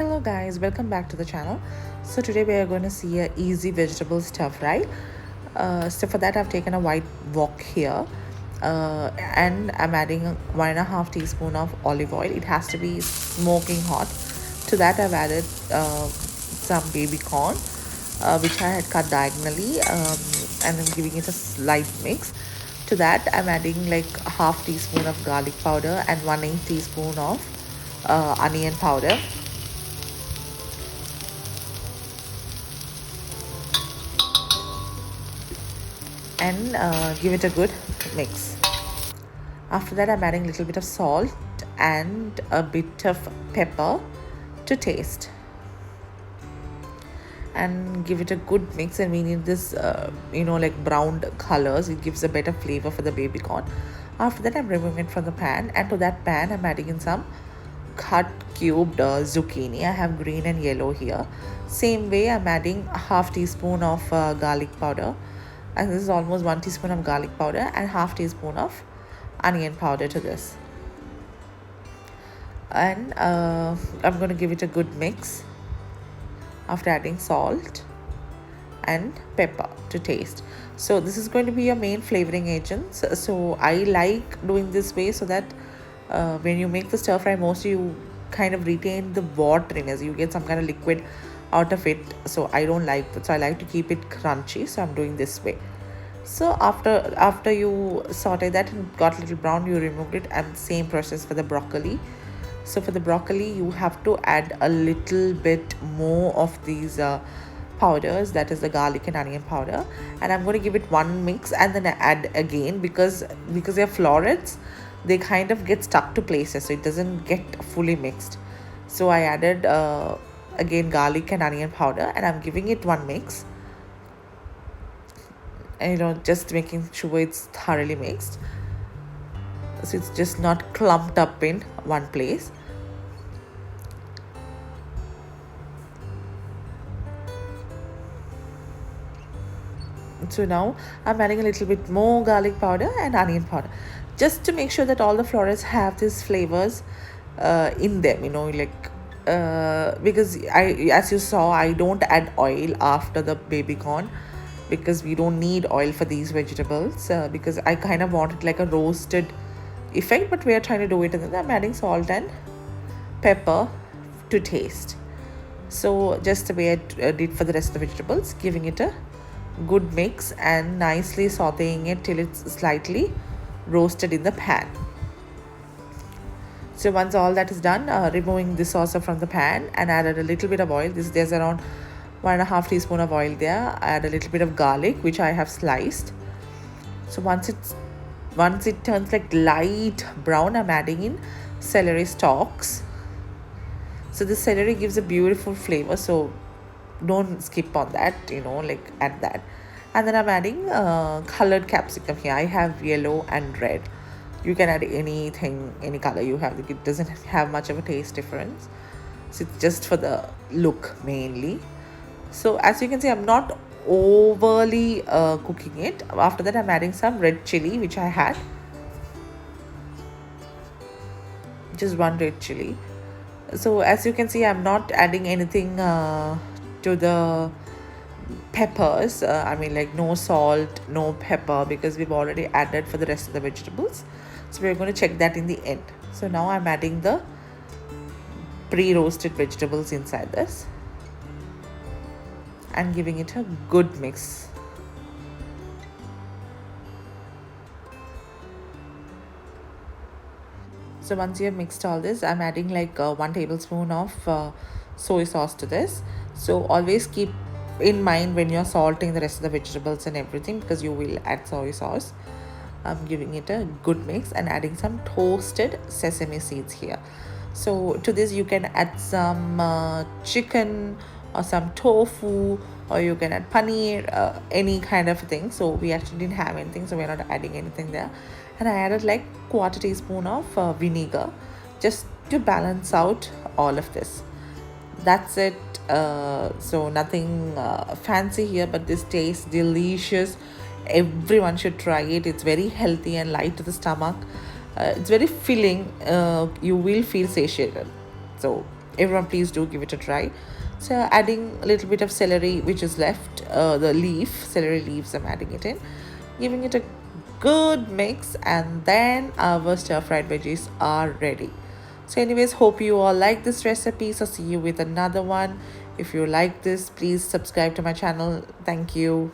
Hello guys, welcome back to the channel. So today we are going to see a easy vegetable stir fry. So for that I've taken a white wok here, and I'm adding 1.5 teaspoon of olive oil. It has to be smoking hot. To that I've added some baby corn, which I had cut diagonally, and I'm giving it a slight mix. To that I'm adding like half teaspoon of garlic powder and 1/8 teaspoon of onion powder. And give it a good mix. After that I'm adding a little bit of salt and a bit of pepper to taste, and give it a good mix. And we need this like browned colors. It gives a better flavor for the baby corn. After that I'm removing it from the pan, and to that pan I'm adding in some cut cubed zucchini. I have green and yellow here. Same way I'm adding half teaspoon of garlic powder, and this is almost 1 teaspoon of garlic powder and half teaspoon of onion powder to this. And I'm going to give it a good mix after adding salt and pepper to taste. So this is going to be your main flavoring agents. So I like doing this way so that when you make the stir fry, mostly you kind of retain the wateriness. You get some kind of liquid out of it. So I don't like that. So I like to keep it crunchy. So I'm doing this way. So after you saute that and got a little brown, you removed it, and same process for the broccoli. So for the broccoli you have to add a little bit more of these powders, that is the garlic and onion powder, and I'm going to give it one mix and then add again, because they're florets, they kind of get stuck to places, so it doesn't get fully mixed. So I added again garlic and onion powder, and I'm giving it one mix, and just making sure it's thoroughly mixed, so it's just not clumped up in one place. So now I'm adding a little bit more garlic powder and onion powder, just to make sure that all the florets have these flavors in them, because as you saw, I don't add oil after the baby corn, because we don't need oil for these vegetables, because I kind of want it like a roasted effect, but we are trying to do it, and then I'm adding salt and pepper to taste. So just the way I did for the rest of the vegetables, giving it a good mix and nicely sauteing it till it's slightly roasted in the pan. So once all that is done, removing this also from the pan, and added a little bit of oil. There's around 1.5 teaspoon of oil there. I add a little bit of garlic, which I have sliced. So once it turns like light brown, I'm adding in celery stalks. So the celery gives a beautiful flavor, so don't skip on that, add that. And then I'm adding colored capsicum here. I have yellow and red. You can add anything, any color you have. It doesn't have much of a taste difference, so it's just for the look mainly. So as you can see, I'm not overly cooking it. After that I'm adding some red chili, which I had, just one red chili. So as you can see, I'm not adding anything to the peppers. Like no salt, no pepper, because we've already added for the rest of the vegetables. So we're going to check that in the end. So now I'm adding the pre-roasted vegetables inside this and giving it a good mix. So once you have mixed all this, I'm adding like 1 tablespoon of soy sauce to this. So always keep in mind when you're salting the rest of the vegetables and everything, because you will add soy sauce. I'm giving it a good mix and adding some toasted sesame seeds here. So to this you can add some chicken or some tofu, or you can add paneer, any kind of thing. So we actually didn't have anything, so we're not adding anything there. And I added like 1/4 teaspoon of vinegar, just to balance out all of this. That's it. So nothing fancy here, but this tastes delicious. Everyone should try it. It's very healthy and light to the stomach. It's very filling. You will feel satiated. So everyone, please do give it a try. So adding a little bit of celery which is left, the leaf, celery leaves, I'm adding it in, giving it a good mix, and then our stir fried veggies are ready. So anyways, hope you all like this recipe. So see you with another one. If you like this, please subscribe to my channel. Thank you.